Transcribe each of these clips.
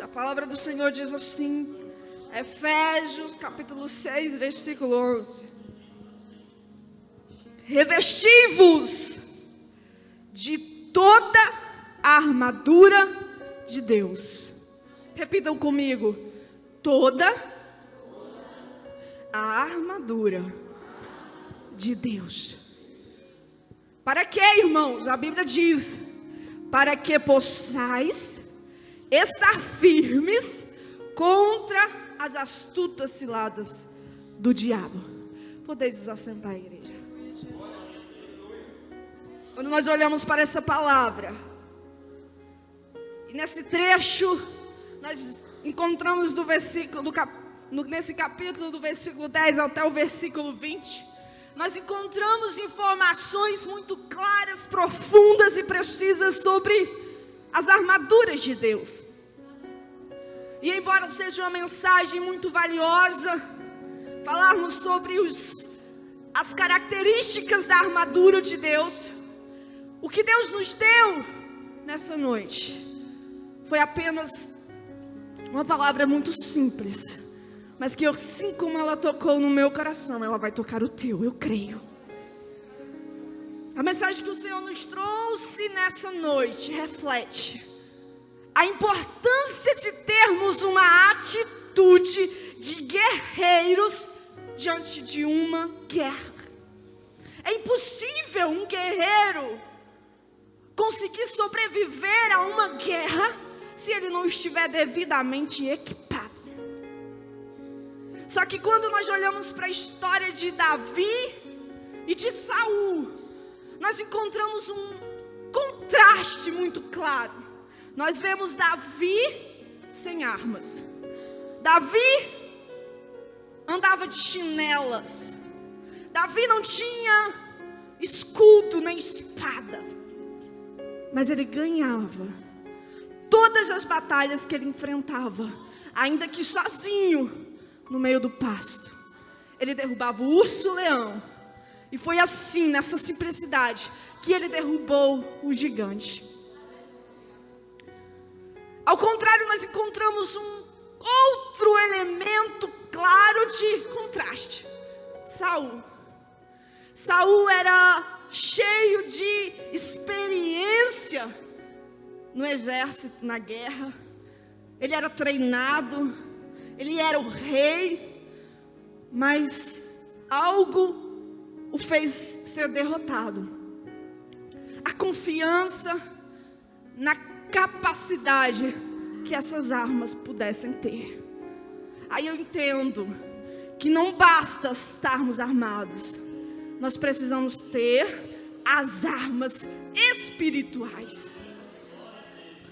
A palavra do Senhor diz assim, Efésios capítulo 6, versículo 11. Revesti-vos de toda a armadura de Deus. Repitam comigo, toda a armadura de Deus. Para que, irmãos? A Bíblia diz, para que possais estar firmes contra as astutas ciladas do diabo. Podeis vos assentar, igreja. Quando nós olhamos para essa palavra, e nesse trecho, nós encontramos do versículo, nesse capítulo do versículo 10 até o versículo 20, nós encontramos informações muito claras, profundas e precisas sobre as armaduras de Deus. E embora seja uma mensagem muito valiosa, falarmos sobre as características da armadura de Deus, o que Deus nos deu nessa noite foi apenas uma palavra muito simples, mas que assim como ela tocou no meu coração, ela vai tocar o teu, eu creio. A mensagem que o Senhor nos trouxe nessa noite reflete a importância de termos uma atitude de guerreiros diante de uma guerra. É impossível um guerreiro conseguir sobreviver a uma guerra se ele não estiver devidamente equipado. Só que quando nós olhamos para a história de Davi e de Saul, nós encontramos um contraste muito claro. Nós vemos Davi sem armas. Davi andava de chinelas. Davi não tinha escudo nem espada. Mas ele ganhava todas as batalhas que ele enfrentava, ainda que sozinho, no meio do pasto. Ele derrubava o urso-leão. E foi assim, nessa simplicidade, que ele derrubou o gigante. Ao contrário, nós encontramos um outro elemento claro de contraste. Saul. Saul era cheio de experiência no exército, na guerra. Ele era treinado, ele era o rei, mas algo o fez ser derrotado. A confiança na capacidade que essas armas pudessem ter. Aí eu entendo que não basta estarmos armados, nós precisamos ter as armas espirituais.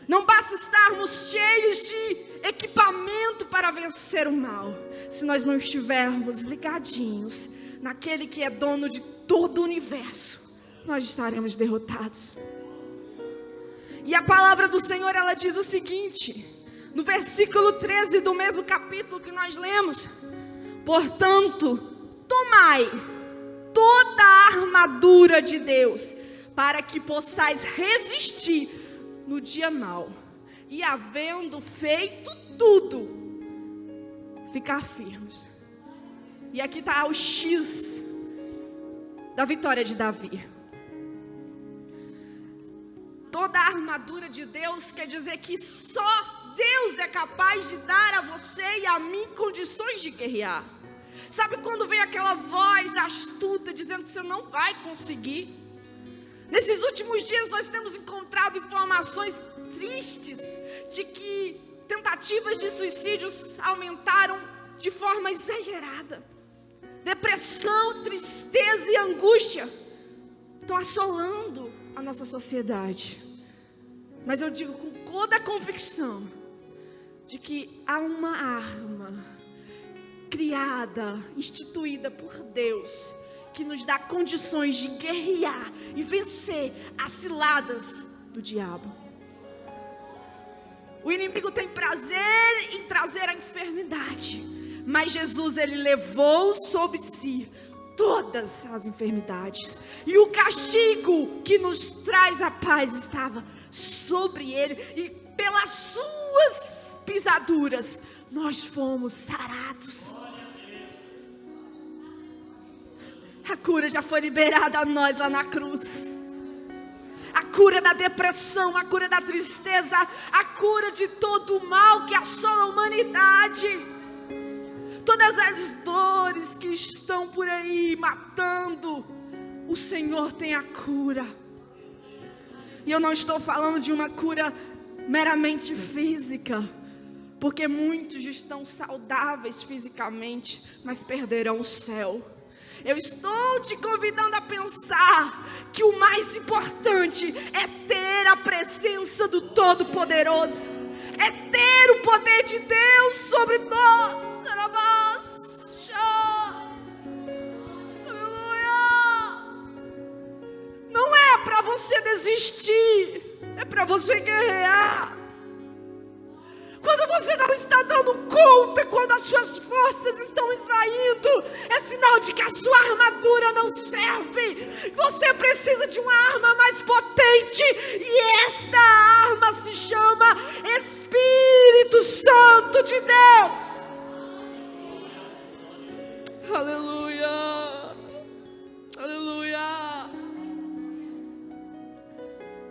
Não basta estarmos cheios de equipamento para vencer o mal, se nós não estivermos ligadinhos naquele que é dono de todo o universo, nós estaremos derrotados. E a palavra do Senhor, ela diz o seguinte, no versículo 13 do mesmo capítulo que nós lemos: portanto, tomai toda a armadura de Deus, para que possais resistir no dia mau, e havendo feito tudo, ficar firmes. E aqui está o X da vitória de Davi. Toda a armadura de Deus quer dizer que só Deus é capaz de dar a você e a mim condições de guerrear. Sabe quando vem aquela voz astuta dizendo que você não vai conseguir? Nesses últimos dias nós temos encontrado informações tristes de que tentativas de suicídios aumentaram de forma exagerada. Depressão, tristeza e angústia estão assolando a nossa sociedade. Mas eu digo com toda a convicção de que há uma arma criada, instituída por Deus, que nos dá condições de guerrear e vencer as ciladas do diabo. O inimigo tem prazer em trazer a enfermidade, mas Jesus, ele levou sobre si todas as enfermidades, e o castigo que nos traz a paz estava sobre ele, e pelas suas pisaduras, nós fomos sarados. A cura já foi liberada a nós lá na cruz. A cura da depressão, a cura da tristeza, a cura de todo o mal que assola a humanidade. Todas as dores que estão por aí matando, o Senhor tem a cura. E eu não estou falando de uma cura meramente física, porque muitos estão saudáveis fisicamente, mas perderão o céu. Eu estou te convidando a pensar que o mais importante é ter a presença do Todo-Poderoso, é ter o poder de Deus sobre nós. Aleluia! Não é para você desistir, é para você guerrear. Quando você não está dando conta, quando as suas forças estão esvaindo, é sinal de que a sua armadura não serve. Você precisa de uma arma mais potente, e esta arma se chama Espírito Santo de Deus. Aleluia, aleluia.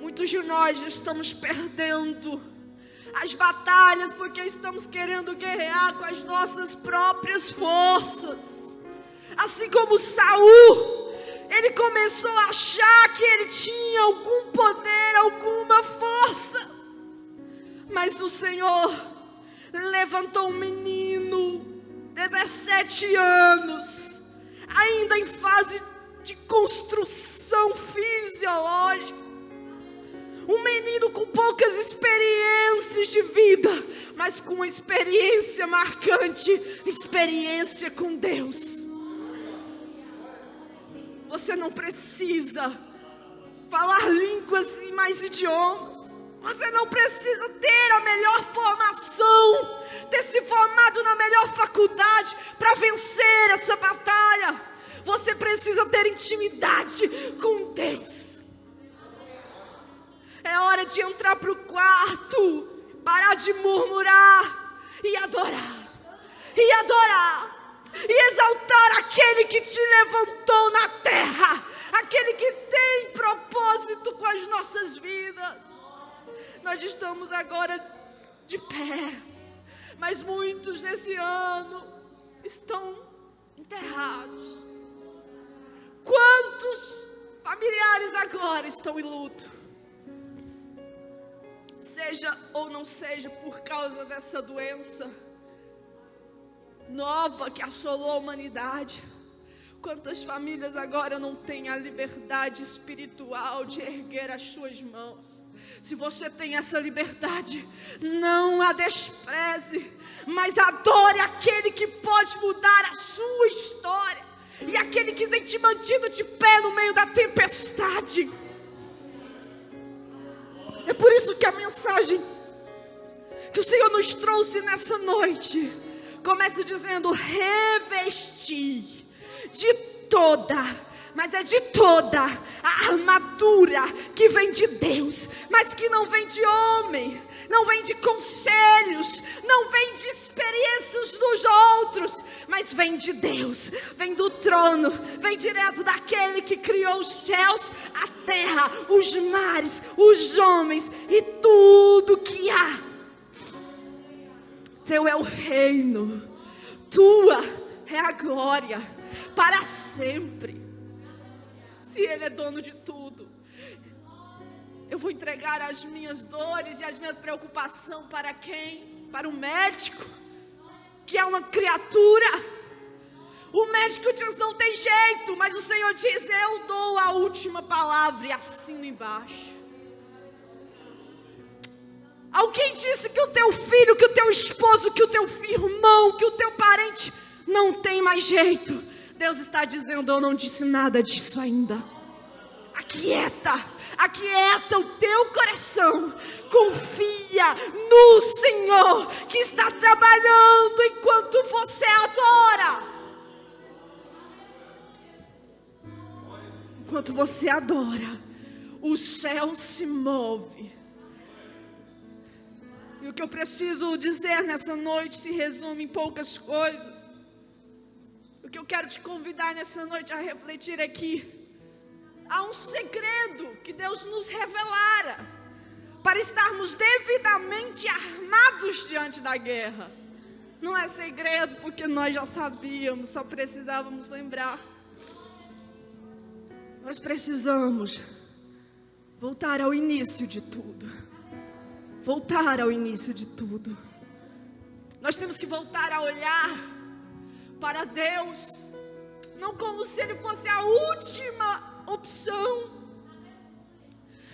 Muitos de nós estamos perdendo as batalhas porque estamos querendo guerrear com as nossas próprias forças. Assim como Saul, ele começou a achar que ele tinha algum poder, alguma força. Mas o Senhor levantou um menino, 17 anos, ainda em fase de construção fisiológica. Um menino com poucas experiências de vida, mas com uma experiência marcante, experiência com Deus. Você não precisa falar línguas e mais idiomas. Você não precisa ter a melhor formação, ter se formado na melhor faculdade para vencer essa batalha. Você precisa ter intimidade com Deus. É hora de entrar para o quarto, parar de murmurar e adorar, e exaltar aquele que te levantou na terra, aquele que tem propósito com as nossas vidas. Nós estamos agora de pé, mas muitos nesse ano estão enterrados. Quantos familiares agora estão em luto? Seja ou não seja por causa dessa doença nova que assolou a humanidade. Quantas famílias agora não têm a liberdade espiritual de erguer as suas mãos? Se você tem essa liberdade, não a despreze, mas adore aquele que pode mudar a sua história, e aquele que tem te mantido de pé no meio da tempestade. É por isso que a mensagem que o Senhor nos trouxe nessa noite começa dizendo: revestir de toda, mas é de toda a armadura que vem de Deus, mas que não vem de homem, não vem de conselhos, não vem de experiências dos outros, mas vem de Deus, vem do trono, vem direto daquele que criou os céus, a terra, os mares, os homens e tudo que há. Teu é o reino, tua é a glória, para sempre. Se Ele é dono de tudo, eu vou entregar as minhas dores e as minhas preocupações para quem? Para o médico, que é uma criatura. O médico diz: não tem jeito, mas o Senhor diz: eu dou a última palavra, e assino embaixo. Alguém disse que o teu filho, que o teu esposo, que o teu irmão, que o teu parente não tem mais jeito. Deus está dizendo: eu não disse nada disso ainda. Aquieta o teu coração. Confia no Senhor que está trabalhando enquanto você adora. Enquanto você adora, o céu se move. E o que eu preciso dizer nessa noite se resume em poucas coisas. O que eu quero te convidar nessa noite a refletir é que há um segredo que Deus nos revelara para estarmos devidamente armados diante da guerra. Não é segredo porque nós já sabíamos, só precisávamos lembrar. Nós precisamos voltar ao início de tudo. Voltar ao início de tudo. Nós temos que voltar a olhar para Deus, não como se Ele fosse a última opção.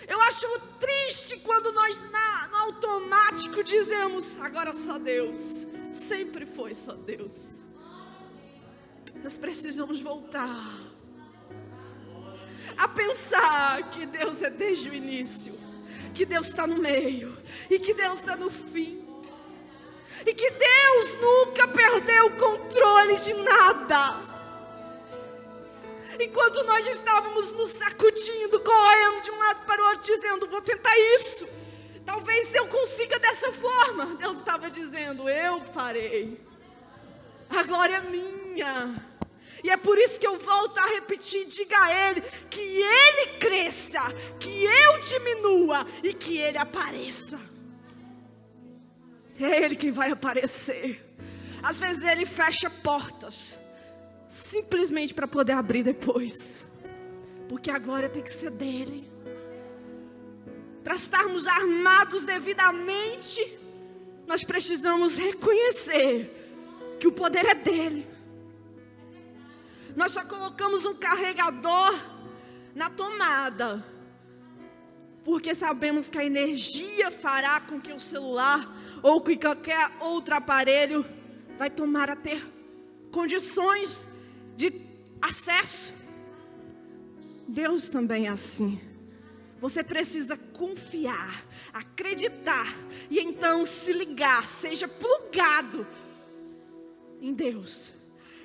Eu acho triste quando nós no automático dizemos, agora só Deus. Sempre foi só Deus. Nós precisamos voltar a pensar que Deus é desde o início, que Deus está no meio e que Deus está no fim, e que Deus nunca perdeu o controle de nada. Enquanto nós estávamos nos sacudindo, correndo de um lado para o outro, dizendo, vou tentar isso, talvez se eu consiga dessa forma, Deus estava dizendo, eu farei, a glória é minha. E é por isso que eu volto a repetir, diga a Ele, que Ele cresça, que eu diminua e que Ele apareça. É Ele quem vai aparecer. Às vezes Ele fecha portas, simplesmente para poder abrir depois, porque a glória tem que ser dEle. Para estarmos armados devidamente, nós precisamos reconhecer que o poder é dEle. Nós só colocamos um carregador na tomada porque sabemos que a energia fará com que o celular ou que qualquer outro aparelho vai tomar a ter condições de acesso. Deus também é assim. Você precisa confiar, acreditar e então se ligar, seja plugado em Deus.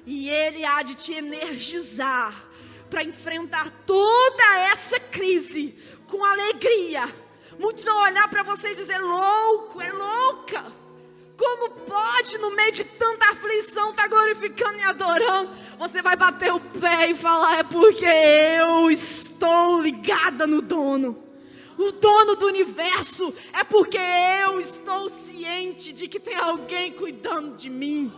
E Ele há de te energizar para enfrentar toda essa crise com alegria. Muitos vão olhar para você e dizer, louco, é louca. Como pode, no meio de tanta aflição, estar glorificando e adorando? Você vai bater o pé e falar, é porque eu estou ligada no dono. O dono do universo, é porque eu estou ciente de que tem alguém cuidando de mim.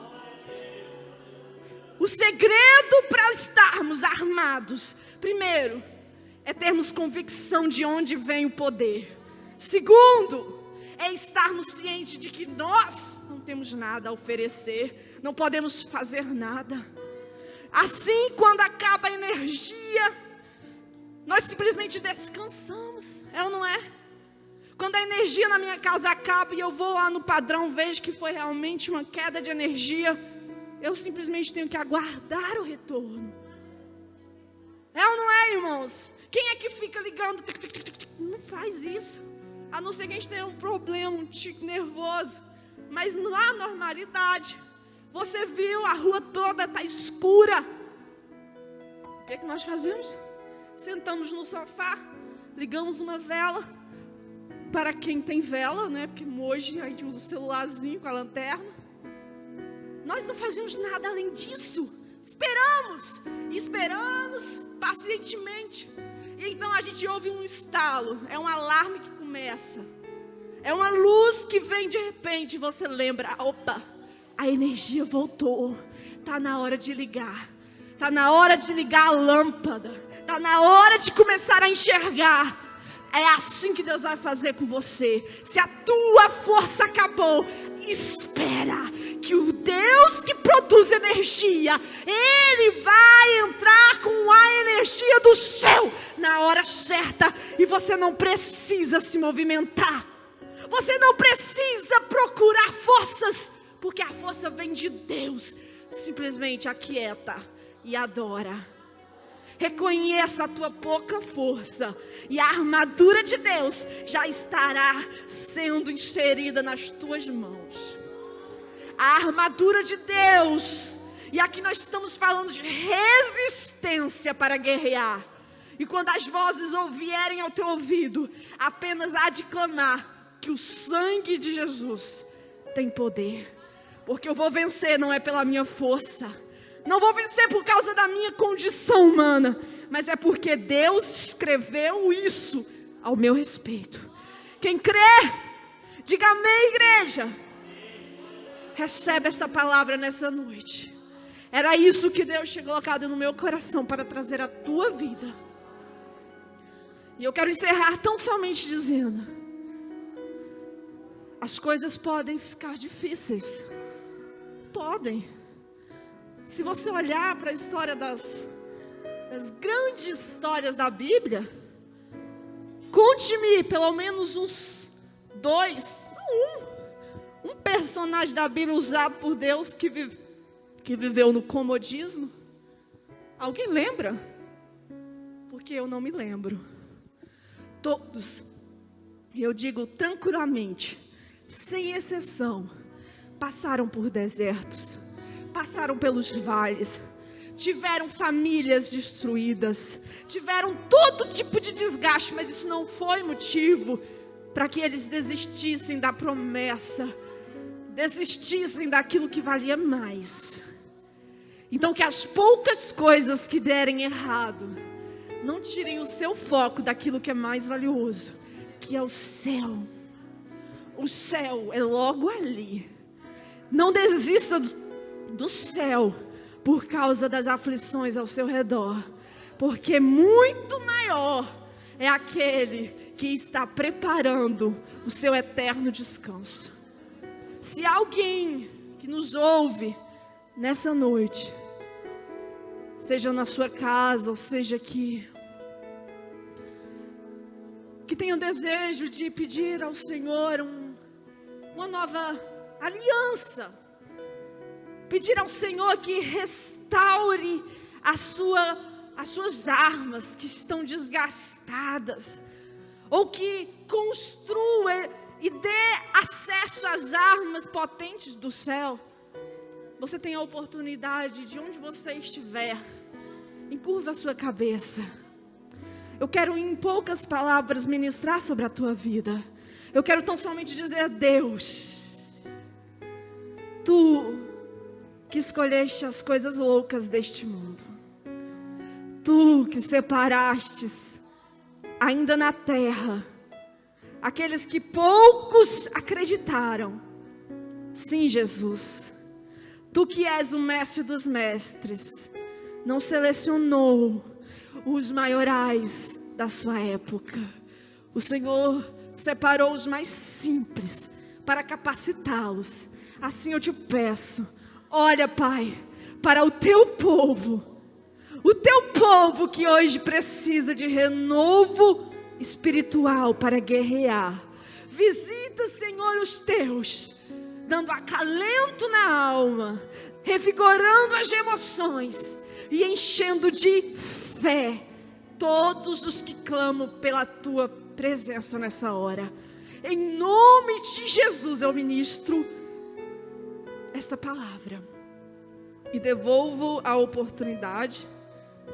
O segredo para estarmos armados, primeiro, é termos convicção de onde vem o poder. Segundo, é estarmos cientes de que nós não temos nada a oferecer, não podemos fazer nada. Assim, quando acaba a energia, nós simplesmente descansamos, é ou não é? Quando a energia na minha casa acaba e eu vou lá no padrão, vejo que foi realmente uma queda de energia, eu simplesmente tenho que aguardar o retorno. É ou não é, irmãos? Quem é que fica ligando? Não faz isso. A não ser que a gente tenha um problema, um tique nervoso. Mas na normalidade, você viu, a rua toda está escura. O que é que nós fazemos? Sentamos no sofá, ligamos uma vela. Para quem tem vela, né? Porque hoje a gente usa o celularzinho com a lanterna. Nós não fazemos nada além disso. Esperamos pacientemente. E então a gente ouve um estalo. É um alarme que começa. É uma luz que vem de repente. E você lembra, opa, a energia voltou. Está na hora de ligar. Está na hora de ligar a lâmpada. Está na hora de começar a enxergar. É assim que Deus vai fazer com você. Se a tua força acabou, espera que o Deus que produz energia, Ele vai entrar com a energia do céu na hora certa. E você não precisa se movimentar. Você não precisa procurar forças, porque a força vem de Deus. Simplesmente aquieta e adora. Reconheça a tua pouca força e a armadura de Deus já estará sendo inserida nas tuas mãos. A armadura de Deus, e aqui nós estamos falando de resistência para guerrear. E quando as vozes vierem ao teu ouvido, apenas há de clamar, que o sangue de Jesus tem poder. Porque eu vou vencer não é pela minha força, não vou vencer por causa da minha condição humana, mas é porque Deus escreveu isso ao meu respeito. Quem crê, diga amém, igreja. Recebe esta palavra nessa noite. Era isso que Deus tinha colocado no meu coração para trazer a tua vida. E eu quero encerrar tão somente dizendo: as coisas podem ficar difíceis. Podem. Se você olhar para a história das grandes histórias da Bíblia, conte-me pelo menos uns dois, um personagem da Bíblia usado por Deus que viveu no comodismo. Alguém lembra? Porque eu não me lembro. Todos, e eu digo tranquilamente, sem exceção, passaram por desertos, passaram pelos vales, tiveram famílias destruídas, tiveram todo tipo de desgaste, mas isso não foi motivo para que eles desistissem da promessa, desistissem daquilo que valia mais. Então que as poucas coisas que derem errado não tirem o seu foco daquilo que é mais valioso, que é o céu. O céu é logo ali. Não desista do céu por causa das aflições ao seu redor, porque muito maior é aquele que está preparando o seu eterno descanso. Se alguém que nos ouve nessa noite, seja na sua casa ou seja aqui, que tenha o desejo de pedir ao Senhor uma nova aliança, pedir ao Senhor que restaure as suas armas que estão desgastadas, ou que construa e dê acesso às armas potentes do céu. Você tem a oportunidade de onde você estiver, encurva a sua cabeça. Eu quero em poucas palavras ministrar sobre a tua vida. Eu quero tão somente dizer: Deus, Tu que escolheste as coisas loucas deste mundo, Tu que separastes ainda na terra aqueles que poucos acreditaram. Sim, Jesus, Tu que és o mestre dos mestres, não selecionou os maiorais da sua época. O Senhor separou os mais simples para capacitá-los. Assim eu te peço, olha, Pai, para o Teu povo que hoje precisa de renovo espiritual para guerrear. Visita, Senhor, os Teus, dando acalento na alma, revigorando as emoções e enchendo de fé todos os que clamam pela Tua presença nessa hora. Em nome de Jesus eu ministro esta palavra e devolvo a oportunidade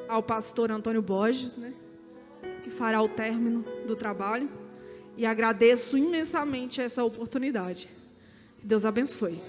ao pastor Antônio Borges, que fará o término do trabalho, e agradeço imensamente essa oportunidade. Que Deus abençoe.